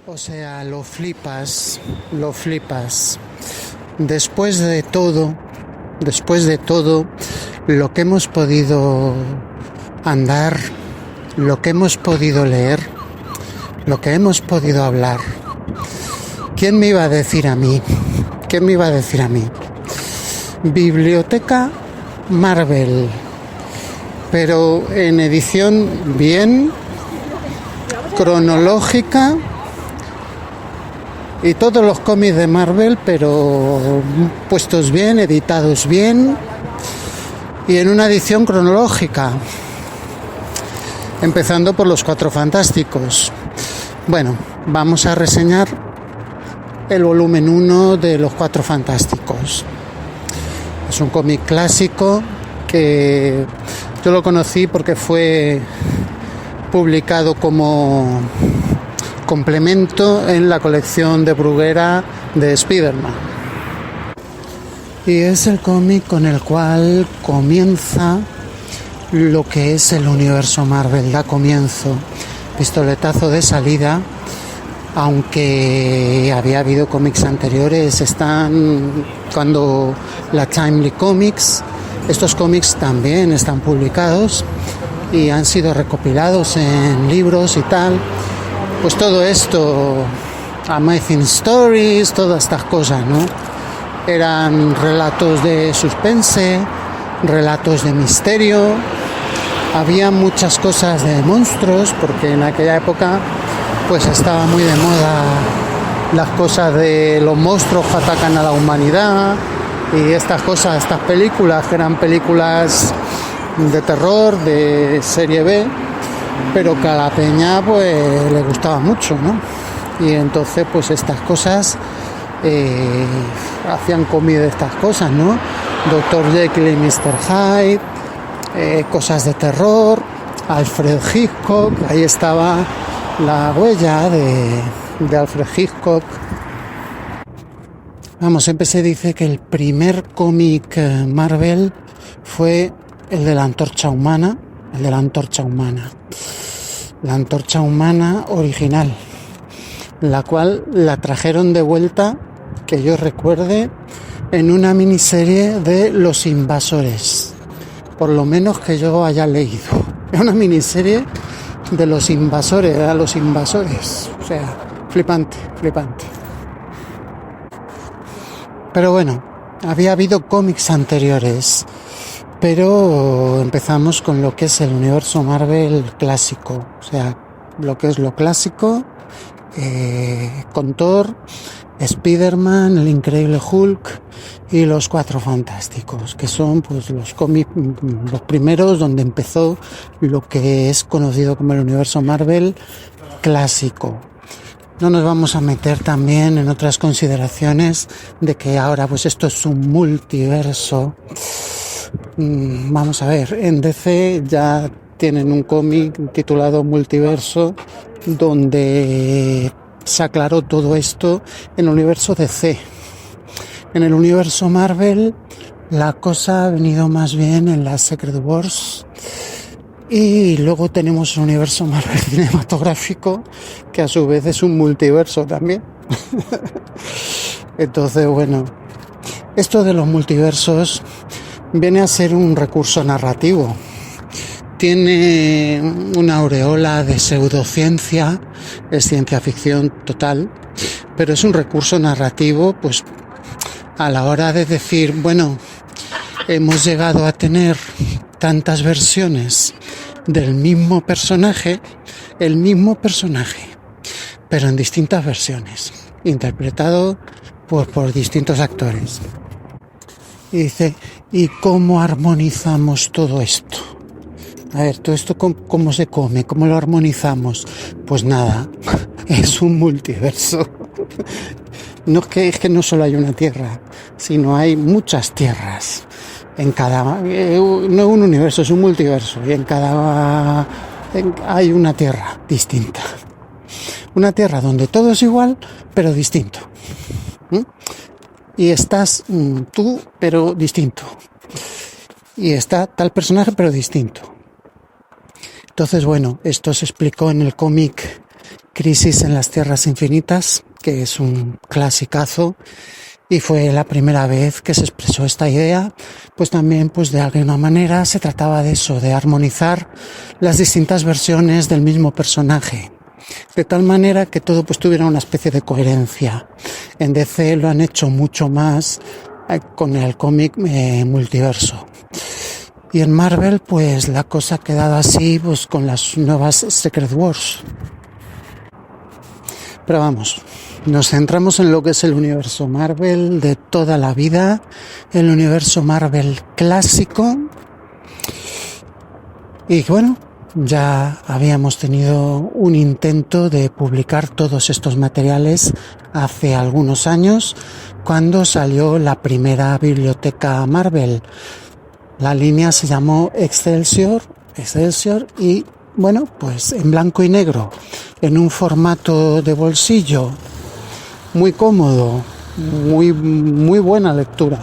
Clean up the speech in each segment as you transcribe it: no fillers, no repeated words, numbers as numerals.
O sea, lo flipas, lo flipas. Después de todo, lo que hemos podido andar, lo que hemos podido leer, lo que hemos podido hablar, ¿quién me iba a decir a mí? ¿Quién me iba a decir a mí? Biblioteca Marvel, pero en edición bien, cronológica, y todos los cómics de Marvel, pero puestos bien, editados bien, y en una edición cronológica, empezando por los Cuatro Fantásticos. Bueno, vamos a reseñar el volumen 1 de los Cuatro Fantásticos. Es un cómic clásico que yo lo conocí porque fue publicado como complemento en la colección de Bruguera de Spider-Man. Y es el cómic con el cual comienza lo que es el universo Marvel, da comienzo, pistoletazo de salida, aunque había habido cómics anteriores, están cuando la Timely Comics, estos cómics también están publicados y han sido recopilados en libros y tal. Pues todo esto, Amazing Stories, todas estas cosas, ¿no? Eran relatos de suspense, relatos de misterio, había muchas cosas de monstruos, porque en aquella época pues estaba muy de moda las cosas de los monstruos que atacan a la humanidad y estas cosas, estas películas que eran películas de terror, de serie B, pero que a la peña pues le gustaba mucho, ¿no? Y entonces pues estas cosas hacían cómic de estas cosas, ¿no? Dr. Jekyll y Mr. Hyde, cosas de terror, Alfred Hitchcock, ahí estaba la huella de Alfred Hitchcock. Vamos, siempre se dice que el primer cómic Marvel fue el de la Antorcha Humana, la Antorcha Humana original, la cual la trajeron de vuelta, que yo recuerde, en una miniserie de Los Invasores, por lo menos que yo haya leído. Es una miniserie de los invasores, o sea, flipante. Pero bueno, había habido cómics anteriores, pero empezamos con lo que es el universo Marvel clásico, o sea, lo que es lo clásico, con Thor, Spider-Man, el Increíble Hulk y los Cuatro Fantásticos, que son pues los cómics, los primeros donde empezó lo que es conocido como el universo Marvel clásico. No nos vamos a meter también en otras consideraciones de que ahora pues esto es un multiverso. Vamos a ver, en DC ya tienen un cómic titulado Multiverso, donde se aclaró todo esto en el universo DC. En el universo Marvel la cosa ha venido más bien en la Secret Wars, y luego tenemos un universo Marvel cinematográfico que a su vez es un multiverso también. Entonces, bueno, esto de los multiversos viene a ser un recurso narrativo. Tiene una aureola de pseudociencia, es ciencia ficción total, pero es un recurso narrativo, pues a la hora de decir, bueno, hemos llegado a tener tantas versiones del mismo personaje, pero en distintas versiones, interpretado por distintos actores. Y dice, ¿y cómo armonizamos todo esto? A ver, todo esto ¿cómo se come? ¿Cómo lo armonizamos? Pues nada, es un multiverso. No es que no solo hay una tierra, sino hay muchas tierras. En cada, no es un universo, es un multiverso, y en cada hay una tierra distinta. Una tierra donde todo es igual, pero distinto. Y estás tú, pero distinto. Y está tal personaje, pero distinto. Entonces, bueno, esto se explicó en el cómic Crisis en las Tierras Infinitas, que es un clasicazo, y fue la primera vez que se expresó esta idea. Pues también, pues de alguna manera se trataba de eso, de armonizar las distintas versiones del mismo personaje, de tal manera que todo pues tuviera una especie de coherencia. En DC lo han hecho mucho más con el cómic multiverso. Y en Marvel, pues la cosa ha quedado así, pues con las nuevas Secret Wars. Pero vamos, nos centramos en lo que es el universo Marvel de toda la vida, el universo Marvel clásico. Y bueno, ya habíamos tenido un intento de publicar todos estos materiales hace algunos años, cuando salió la primera biblioteca Marvel. La línea se llamó Excelsior y bueno, pues en blanco y negro, en un formato de bolsillo, muy cómodo, muy buena lectura,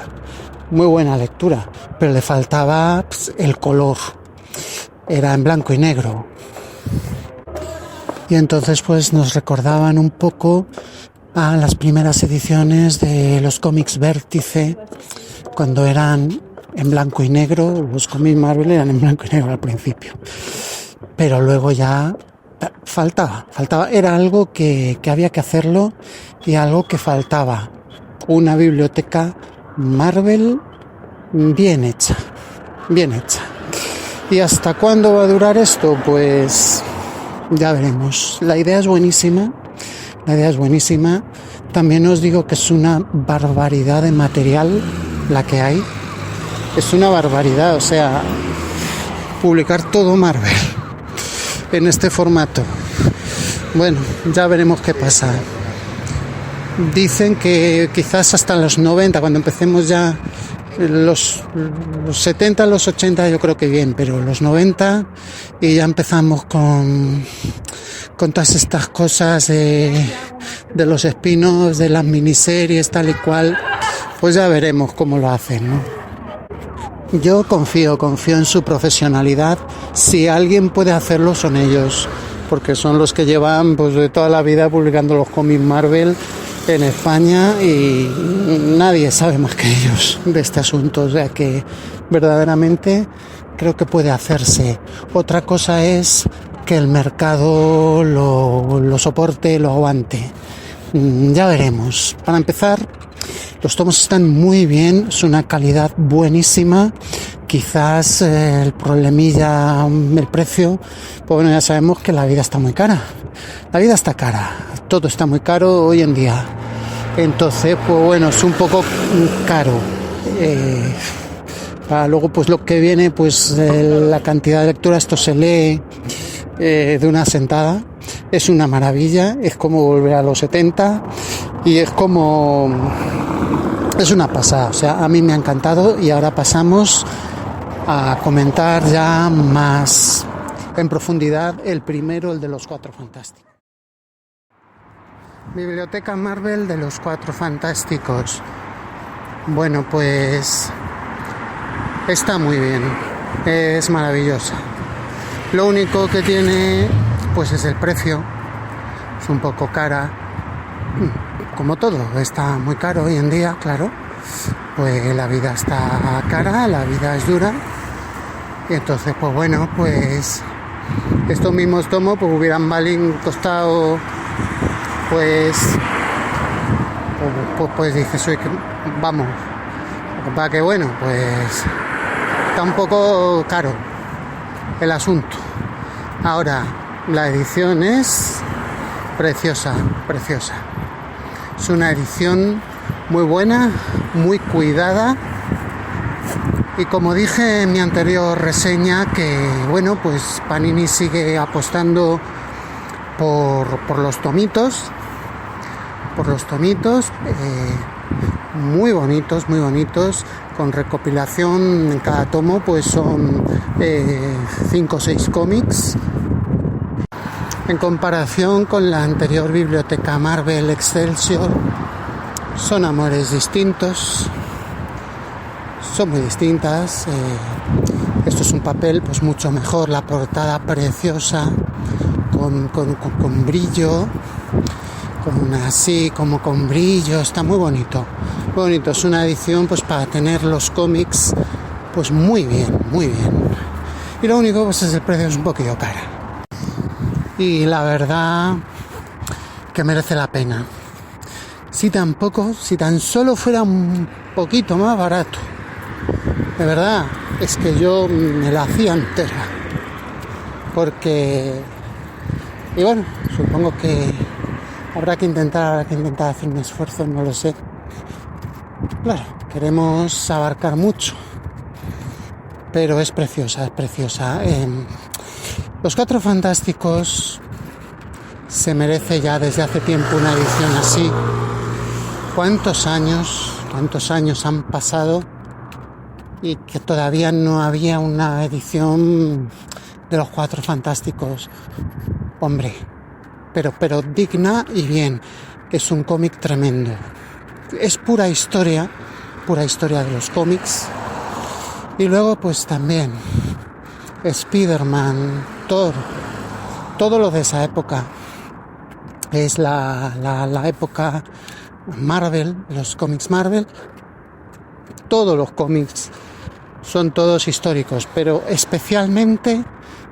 pero le faltaba pues, el color, era en blanco y negro. Y entonces pues nos recordaban un poco a las primeras ediciones de los cómics Vértice, cuando eran en blanco y negro. Los cómics Marvel eran en blanco y negro al principio, pero luego ya faltaba, era algo que había que hacerlo, y algo que faltaba, una biblioteca Marvel bien hecha. ¿Y hasta cuándo va a durar esto? Pues ya veremos. La idea es buenísima. También os digo que es una barbaridad de material la que hay. Es una barbaridad, o sea, publicar todo Marvel en este formato. Bueno, ya veremos qué pasa. Dicen que quizás hasta los 90, cuando empecemos ya los 70, los 80 yo creo que bien, pero los 90 y ya empezamos con todas estas cosas de los spin-offs, de las miniseries, tal y cual, pues ya veremos cómo lo hacen, ¿no? Yo confío en su profesionalidad. Si alguien puede hacerlo son ellos, porque son los que llevan pues de toda la vida publicando los cómics Marvel en España, y nadie sabe más que ellos de este asunto, o sea que verdaderamente creo que puede hacerse. Otra cosa es que el mercado lo soporte, lo aguante. Ya veremos. Para empezar, los tomos están muy bien, es una calidad buenísima. Quizás el problemilla, el precio, pues bueno, ya sabemos que la vida está muy cara. La vida está cara, todo está muy caro hoy en día. Entonces, pues bueno, es un poco caro. Para luego, pues lo que viene, pues la cantidad de lectura, esto se lee de una sentada. Es una maravilla, es como volver a los 70 y es una pasada, o sea, a mí me ha encantado. Y ahora pasamos a comentar ya más en profundidad el primero, el de los Cuatro Fantásticos. Biblioteca Marvel de los Cuatro Fantásticos. Bueno, pues está muy bien, es maravillosa. Lo único que tiene pues es el precio, es un poco cara, como todo, está muy caro hoy en día, claro, pues la vida está cara, la vida es dura, y entonces pues bueno, pues estos mismos tomos pues hubieran costado pues dices, oye, vamos, para que bueno, pues está un poco caro el asunto. Ahora, la edición es preciosa. Es una edición muy buena, muy cuidada. Y como dije en mi anterior reseña, que bueno, pues Panini sigue apostando por los tomitos, muy bonitos, con recopilación. En cada tomo pues son 5 o 6 cómics. En comparación con la anterior biblioteca Marvel Excelsior, son amores distintos, son muy distintas. Esto es un papel pues mucho mejor, la portada preciosa, con brillo, así como con brillo, está muy bonito. Bonito, es una edición pues para tener los cómics pues muy bien. Y lo único pues es el precio, es un poquillo cara. Y la verdad que merece la pena. Si tan solo fuera un poquito más barato. De verdad, es que yo me la hacía entera. Porque, y bueno, supongo que habrá que intentar hacer un esfuerzo, no lo sé. Claro, queremos abarcar mucho, pero es preciosa. Los Cuatro Fantásticos se merece ya desde hace tiempo una edición así. ¿Cuántos años han pasado y que todavía no había una edición de los Cuatro Fantásticos? Hombre, pero digna y bien. Es un cómic tremendo. Es pura historia de los cómics. Y luego pues también Spider-Man, Thor, todo lo de esa época. Es la época Marvel, los cómics Marvel. Todos los cómics son todos históricos, pero especialmente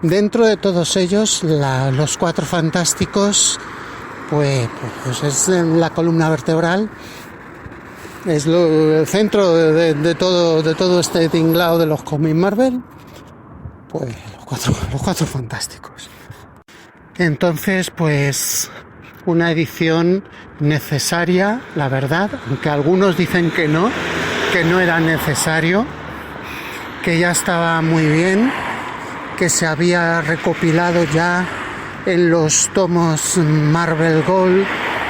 dentro de todos ellos los Cuatro Fantásticos pues es la columna vertebral, es el centro de todo este tinglado de los cómics Marvel, pues los cuatro Fantásticos. Entonces pues una edición necesaria, la verdad, aunque algunos dicen que no era necesario, que ya estaba muy bien, que se había recopilado ya en los tomos Marvel Gold,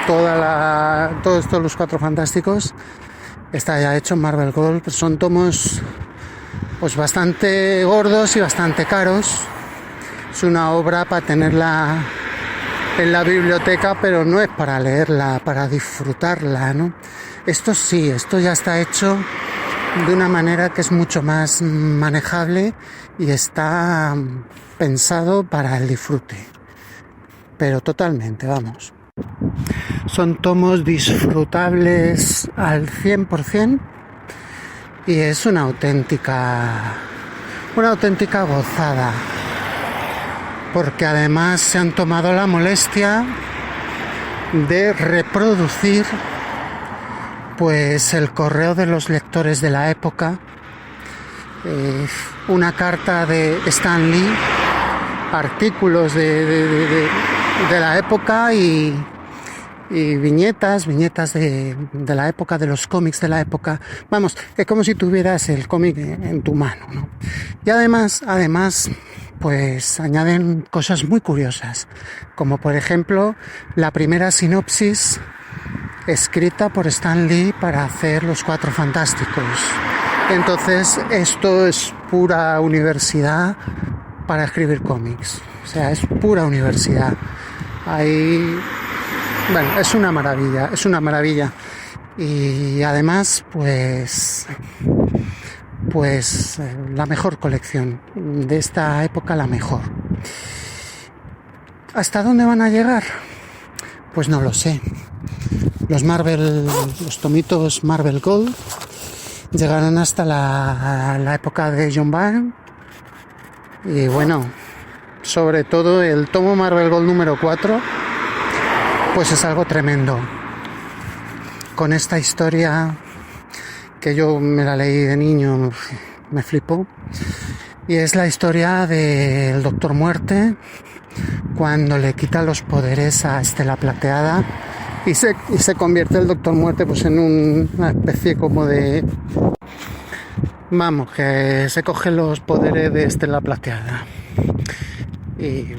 todos estos los Cuatro Fantásticos, está ya hecho en Marvel Gold, pues son tomos pues bastante gordos y bastante caros. Es una obra para tenerla en la biblioteca, pero no es para leerla, para disfrutarla, ¿no? Esto sí, esto ya está hecho de una manera que es mucho más manejable y está pensado para el disfrute. Pero totalmente, vamos. Son tomos disfrutables al 100% y es una auténtica gozada. Porque además se han tomado la molestia de reproducir pues el correo de los lectores de la época, una carta de Stan Lee, artículos de la época y viñetas de la época, de los cómics de la época. Vamos, es como si tuvieras el cómic en tu mano, ¿no? Y además pues añaden cosas muy curiosas, como por ejemplo la primera sinopsis escrita por Stan Lee para hacer los Cuatro Fantásticos. Entonces esto es pura universidad para escribir cómics, o sea, es pura universidad. Es una maravilla y además pues la mejor colección de esta época, la mejor. ¿Hasta dónde van a llegar? Pues no lo sé. Los tomitos Marvel Gold llegarán hasta la época de John Byrne y bueno, sobre todo el tomo Marvel Gold número 4 pues es algo tremendo, con esta historia que yo me la leí de niño, me flipó, y es la historia del Doctor Muerte cuando le quita los poderes a Estela Plateada y se convierte el Doctor Muerte pues en una especie como de, vamos, que se coge los poderes de Estela Plateada y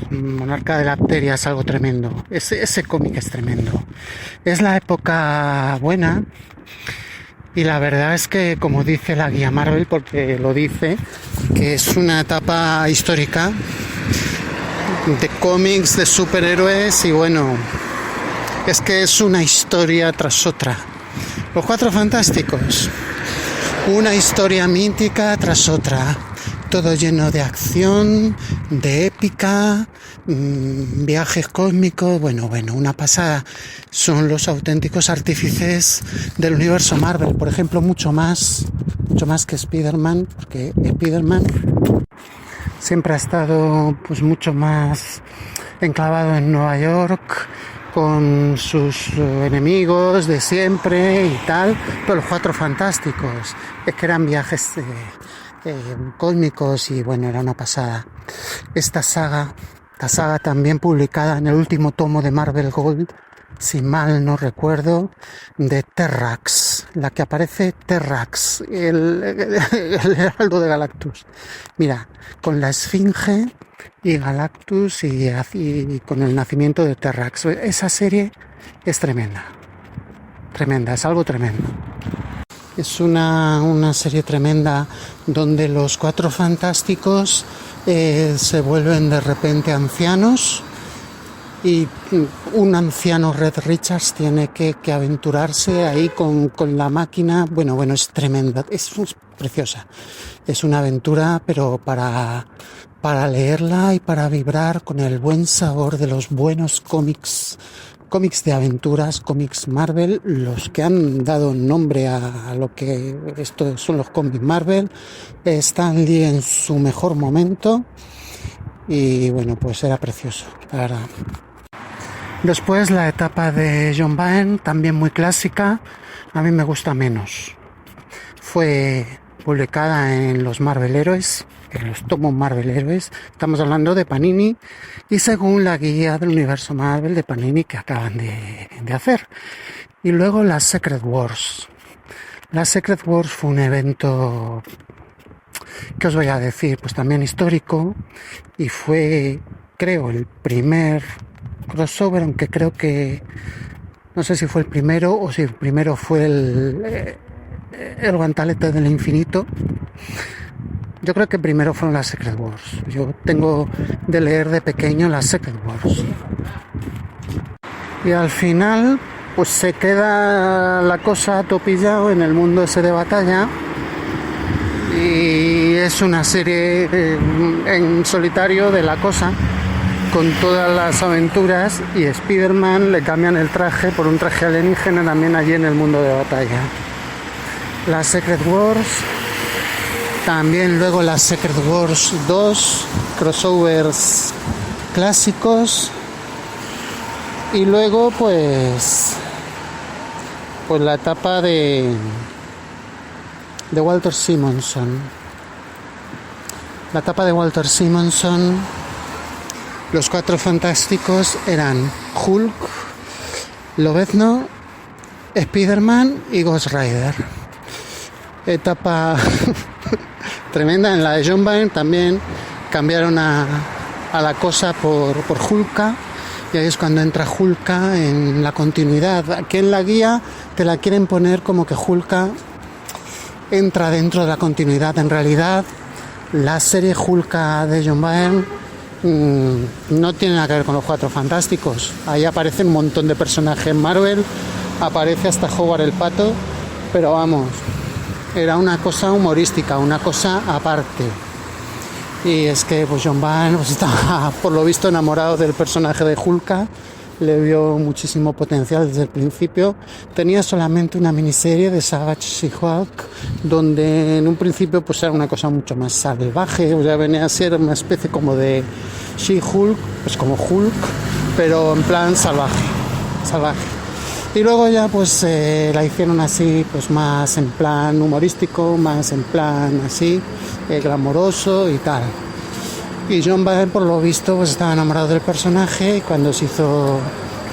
Monarca de la Bacteria es algo tremendo. Ese cómic es tremendo. Es la época buena y la verdad es que, como dice la guía Marvel, porque lo dice, que es una etapa histórica de cómics, de superhéroes y bueno, es que es una historia tras otra. Los Cuatro Fantásticos, una historia mítica tras otra. todo lleno de acción, de épica, viajes cósmicos, bueno, una pasada. Son los auténticos artífices del universo Marvel, por ejemplo, mucho más que Spider-Man, porque Spider-Man siempre ha estado pues mucho más enclavado en Nueva York, con sus enemigos de siempre y tal, pero los Cuatro Fantásticos es que eran viajes cósmicos y bueno, era una pasada. Esta saga también publicada en el último tomo de Marvel Gold, si mal no recuerdo, de Terrax, la que aparece Terrax, el heraldo de Galactus. Mira, con la Esfinge y Galactus y con el nacimiento de Terrax. Esa serie es tremenda, es algo tremendo. Es una serie tremenda donde los Cuatro Fantásticos se vuelven de repente ancianos y un anciano Red Richards tiene que aventurarse ahí con la máquina. Bueno, es tremenda, es preciosa. Es una aventura, pero para leerla y para vibrar con el buen sabor de los buenos cómics de aventuras, cómics Marvel, los que han dado nombre a lo que estos son los cómics Marvel. Stan Lee en su mejor momento y bueno, pues era precioso, la verdad. Después la etapa de John Byrne, también muy clásica, a mí me gusta menos. Fue publicada en los Marvel Heroes, en los tomos Marvel Heroes. Estamos hablando de Panini y según la guía del universo Marvel de Panini que acaban de hacer. Y luego las Secret Wars. Las Secret Wars fue un evento, ¿qué os voy a decir? Pues también histórico y fue, creo, el primer crossover, aunque creo que no sé si fue el primero o si el primero fue el guantelete del infinito. Yo creo que primero fueron las Secret Wars. Yo tengo de leer de pequeño las Secret Wars. Y al final, pues se queda la cosa topillado en el mundo ese de batalla. Y es una serie en solitario de la cosa, con todas las aventuras, y Spider-Man le cambian el traje por un traje alienígena también allí en el mundo de batalla. Las Secret Wars, también luego las Secret Wars 2, crossovers clásicos, y luego pues la etapa de Walter Simonson. La etapa de Walter Simonson, los Cuatro Fantásticos eran Hulk, Lobezno, Spider-Man y Ghost Rider. Etapa tremenda. En la de John Byrne también cambiaron a la cosa por Hulka, y ahí es cuando entra Hulka en la continuidad. Aquí en la guía te la quieren poner como que Hulka entra dentro de la continuidad. En realidad la serie Hulka de John Byrne no tiene nada que ver con los Cuatro Fantásticos. Ahí aparecen un montón de personajes Marvel, aparece hasta Howard el Pato, pero vamos, era una cosa humorística, una cosa aparte. Y es que pues John Byrne pues, estaba por lo visto enamorado del personaje de Hulka, le vio muchísimo potencial desde el principio. Tenía solamente una miniserie de Savage She-Hulk, donde en un principio pues era una cosa mucho más salvaje, o sea, venía a ser una especie como de She-Hulk, pues como Hulk, pero en plan salvaje. Y luego ya pues la hicieron así, pues más en plan humorístico, más en plan así, glamoroso y tal. Y John Byrne, por lo visto, pues estaba enamorado del personaje, y cuando se hizo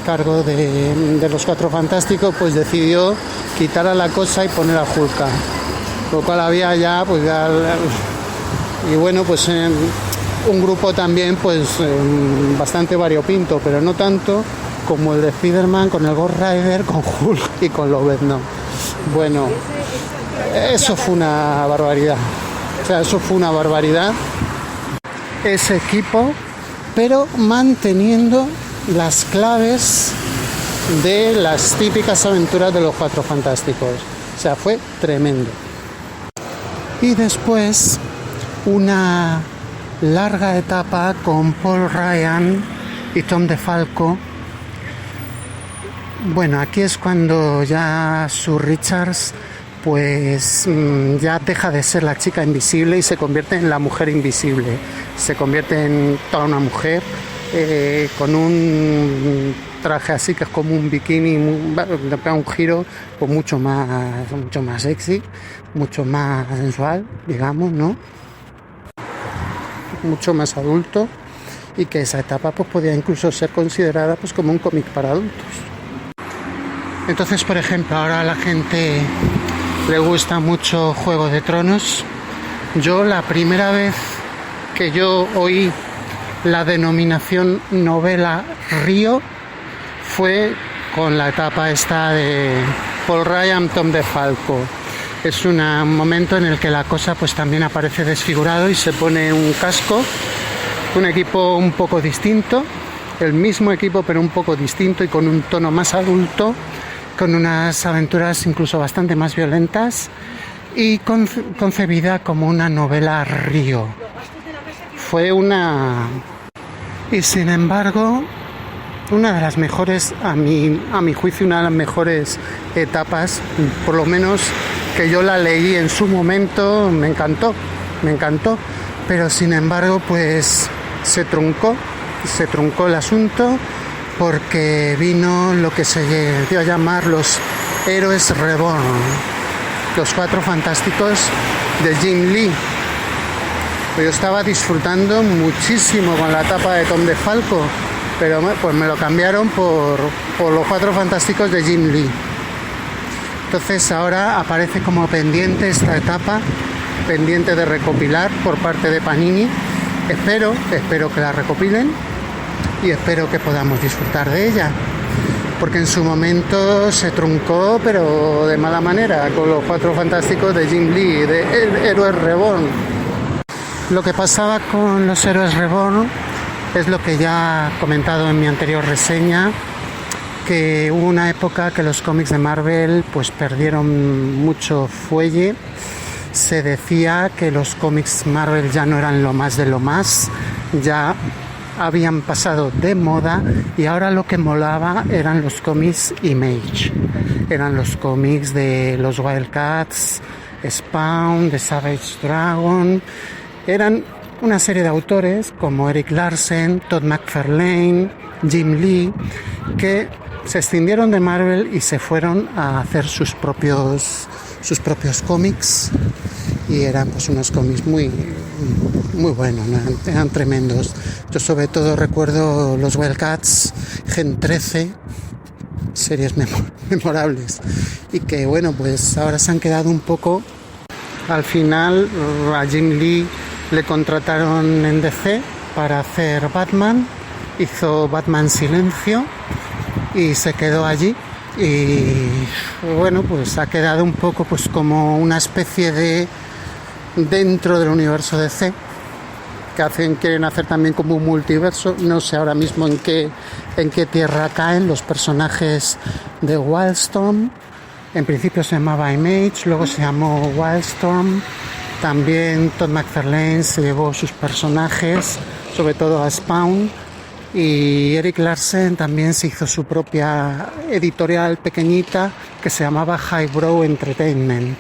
cargo de los Cuatro Fantásticos, pues decidió quitar a la cosa y poner a Hulka. Lo cual había ya, pues ya... Y bueno, pues un grupo también, pues bastante variopinto, pero no tanto como el de Spider-Man con el Ghost Rider, con Hulk y con Lobezno. Bueno, eso fue una barbaridad. O sea, eso fue una barbaridad. Ese equipo, pero manteniendo las claves de las típicas aventuras de los Cuatro Fantásticos. O sea, fue tremendo. Y después una larga etapa con Paul Ryan y Tom DeFalco. Bueno, aquí es cuando ya Sue Richards pues ya deja de ser la chica invisible y se convierte en la mujer invisible. Se convierte en toda una mujer con un traje así que es como un bikini, le pega un giro pues mucho más sexy, mucho más sensual, digamos, ¿no? Mucho más adulto, y que esa etapa pues podía incluso ser considerada pues como un cómic para adultos. Entonces, por ejemplo, ahora a la gente le gusta mucho Juego de Tronos. Yo la primera vez que yo oí la denominación novela Río fue con la etapa esta de Paul Ryan, Tom DeFalco. Es un momento en el que la cosa pues también aparece desfigurado y se pone un casco, un equipo un poco distinto, el mismo equipo pero un poco distinto y con un tono más adulto, con unas aventuras incluso bastante más violentas y concebida como una novela Río. Y sin embargo, una de las mejores, a mi juicio, una de las mejores etapas, por lo menos que yo la leí en su momento, me encantó, pero sin embargo pues se truncó el asunto porque vino lo que se dio a llamar los Héroes Reborn, los Cuatro Fantásticos de Jim Lee. Yo estaba disfrutando muchísimo con la etapa de Tom DeFalco, pero pues me lo cambiaron por los Cuatro Fantásticos de Jim Lee. Entonces ahora aparece como pendiente esta etapa, pendiente de recopilar por parte de Panini. Espero que la recopilen y espero que podamos disfrutar de ella, porque en su momento se truncó, pero de mala manera, con los Cuatro Fantásticos de Jim Lee, de Héroes Reborn. Lo que pasaba con los Héroes Reborn es lo que ya he comentado en mi anterior reseña, que hubo una época que los cómics de Marvel pues perdieron mucho fuelle. Se decía que los cómics Marvel ya no eran lo más de lo más, ya habían pasado de moda y ahora lo que molaba eran los cómics Image, eran los cómics de los Wildcats, Spawn, The Savage Dragon, eran una serie de autores como Erik Larsen, Todd McFarlane, Jim Lee, que se escindieron de Marvel y se fueron a hacer sus propios cómics, y eran pues unos cómics muy buenos, ¿no? Eran tremendos. Yo sobre todo recuerdo los Wildcats, Gen 13, series memorables, y que bueno, pues ahora se han quedado un poco. Al final a Jim Lee le contrataron en DC para hacer Batman, hizo Batman Silencio y se quedó allí, y bueno, pues ha quedado un poco pues como una especie de dentro del universo DC, que quieren hacer también como un multiverso. No sé ahora mismo en qué tierra caen los personajes de Wildstorm. En principio se llamaba Image, luego se llamó Wildstorm. También Todd McFarlane se llevó sus personajes, sobre todo a Spawn, y Erik Larsen también se hizo su propia editorial pequeñita que se llamaba Highbrow Entertainment.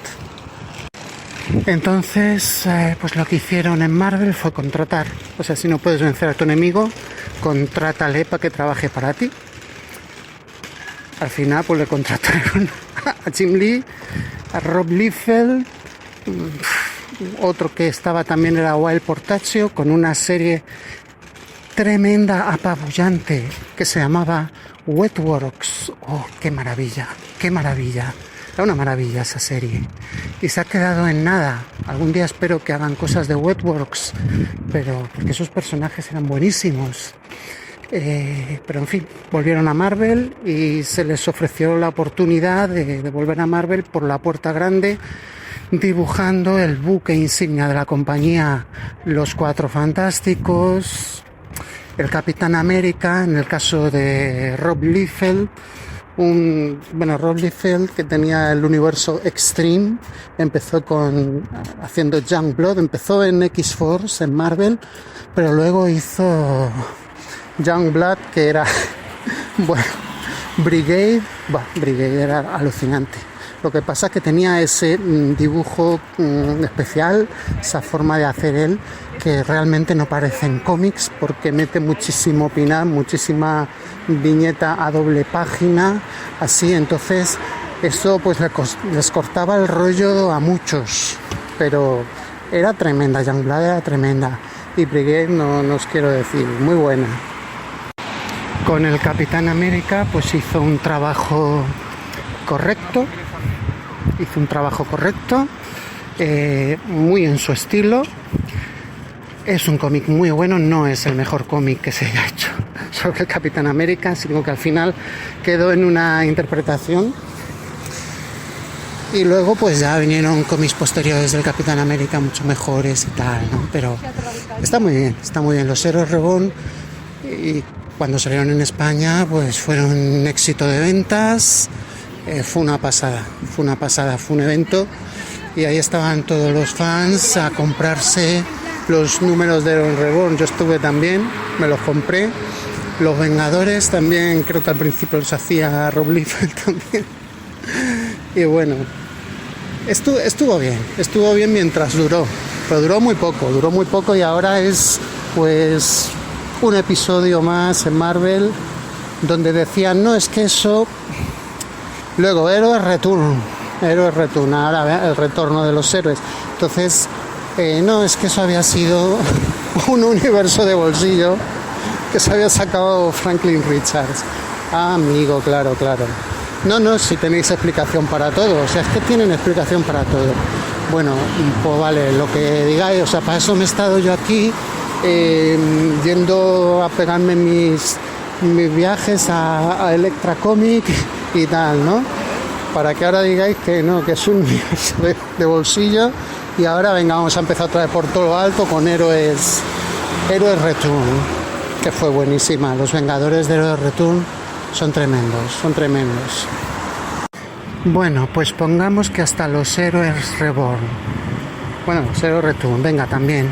Entonces, pues lo que hicieron en Marvel fue contratar. O sea, si no puedes vencer a tu enemigo, contrátale para que trabaje para ti. Al final, pues le contrataron a Jim Lee, a Rob Liefeld, otro que estaba también era Wild Portaccio, con una serie tremenda, apabullante, que se llamaba Wetworks. ¡Oh, qué maravilla! ¡Qué maravilla! Era una maravilla esa serie. Y se ha quedado en nada. Algún día espero que hagan cosas de Wetworks, pero porque esos personajes eran buenísimos. Pero en fin, volvieron a Marvel y se les ofreció la oportunidad de volver a Marvel por la puerta grande, dibujando el buque insignia de la compañía, los Cuatro Fantásticos, el Capitán América, en el caso de Rob Liefeld, Rob Liefeld, que tenía el universo Extreme, empezó haciendo Youngblood, empezó en X-Force, en Marvel, pero luego hizo Youngblood, que era, bueno, Brigade era alucinante. Lo que pasa es que tenía ese dibujo especial, esa forma de hacer él, que realmente no parece en cómics, porque mete muchísimo pin-up, muchísima viñeta a doble página, así. Entonces eso pues les cortaba el rollo a muchos, pero era tremenda, Youngblood era tremenda, y Brigade no os quiero decir, muy buena. Con el Capitán América pues hizo un trabajo correcto, muy en su estilo. Es un cómic muy bueno, no es el mejor cómic que se haya hecho sobre el Capitán América, sino que al final quedó en una interpretación. Y luego pues ya vinieron cómics posteriores del Capitán América mucho mejores y tal, ¿no? Pero está muy bien. Los Héroes Reborn, y cuando salieron en España pues fueron un éxito de ventas. Fue una pasada, fue un evento, y ahí estaban todos los fans a comprarse los números de Héroes Reborn. Yo estuve también, me los compré. Los Vengadores también, creo que al principio los hacía Rob Liefeld también. Y bueno, estuvo bien mientras duró, pero duró muy poco, y ahora es pues un episodio más en Marvel, donde decían, no, es que eso... Luego, Héroes Return, ahora el retorno de los héroes. Entonces, no, es que eso había sido un universo de bolsillo que se había sacado Franklin Richards. Ah, amigo, claro. No, si tenéis explicación para todo, o sea, es que tienen explicación para todo. Bueno, pues vale, lo que digáis, o sea, para eso me he estado yo aquí, yendo a pegarme mis viajes a Electra Comic y tal, ¿no? Para que ahora digáis que no, que es un universo de bolsillo, y ahora venga, vamos a empezar otra vez por todo lo alto con Héroes Return, que fue buenísima. Los Vengadores de Héroes Return son tremendos. Bueno, pues pongamos que hasta los Héroes Reborn, los Héroes Return, venga, también.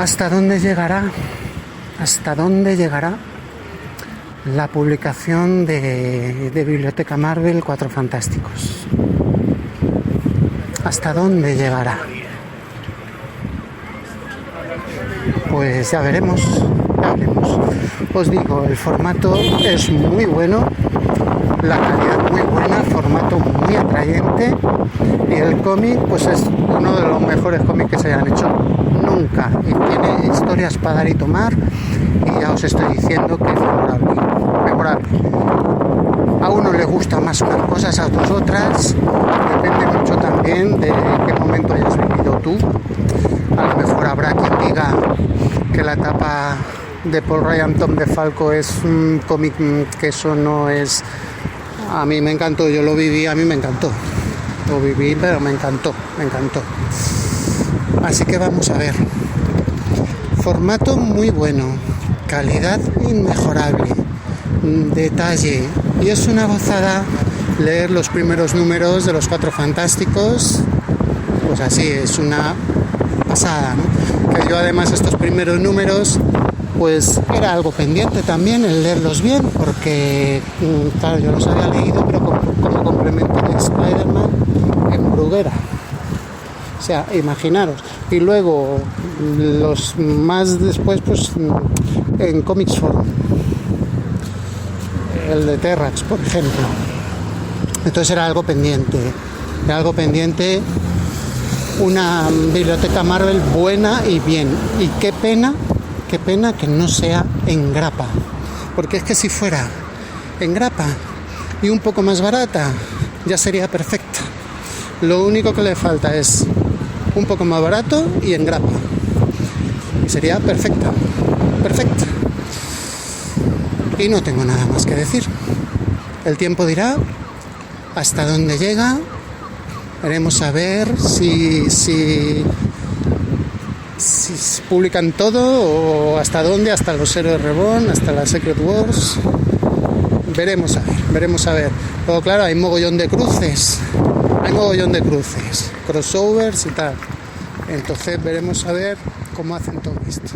¿Hasta dónde llegará la publicación de Biblioteca Marvel Cuatro Fantásticos? ¿Hasta dónde llegará? Pues ya veremos. Os digo, el formato es muy bueno, la calidad muy buena, el formato muy atrayente, y el cómic pues es uno de los mejores cómics que se hayan hecho nunca, y tiene historias para dar y tomar, y ya os estoy diciendo que es memorable. A uno le gustan más unas cosas, a otros otras, depende mucho también de qué momento hayas vivido tú. A lo mejor habrá quien diga que la etapa de Paul Ryan, Tom DeFalco es un cómic que eso no es. A mí me encantó, yo lo viví, a mí me encantó. Lo viví, pero me encantó. Así que vamos a ver. Formato muy bueno, calidad inmejorable, detalle, y es una gozada leer los primeros números de los Cuatro Fantásticos. Pues así, es una pasada, ¿no? Que yo además estos primeros números pues era algo pendiente también el leerlos bien, porque claro, yo los había leído, pero como complemento de Spider-Man en Bruguera. O sea, imaginaros. Y luego los más después pues en Comics Forum, el de Terrax, por ejemplo. Entonces era algo pendiente, una biblioteca Marvel buena y bien. Y qué pena que no sea en grapa, porque es que si fuera en grapa y un poco más barata ya sería perfecta. Lo único que le falta es un poco más barato y en grapa, y sería perfecta. Y no tengo nada más que decir. El tiempo dirá hasta dónde llega. Veremos a ver si publican todo, o hasta dónde, hasta los Héroes Reborn, hasta la Secret Wars. veremos a ver. Luego, claro, hay mogollón de cruces, crossovers y tal. Entonces veremos a ver cómo hacen todo esto.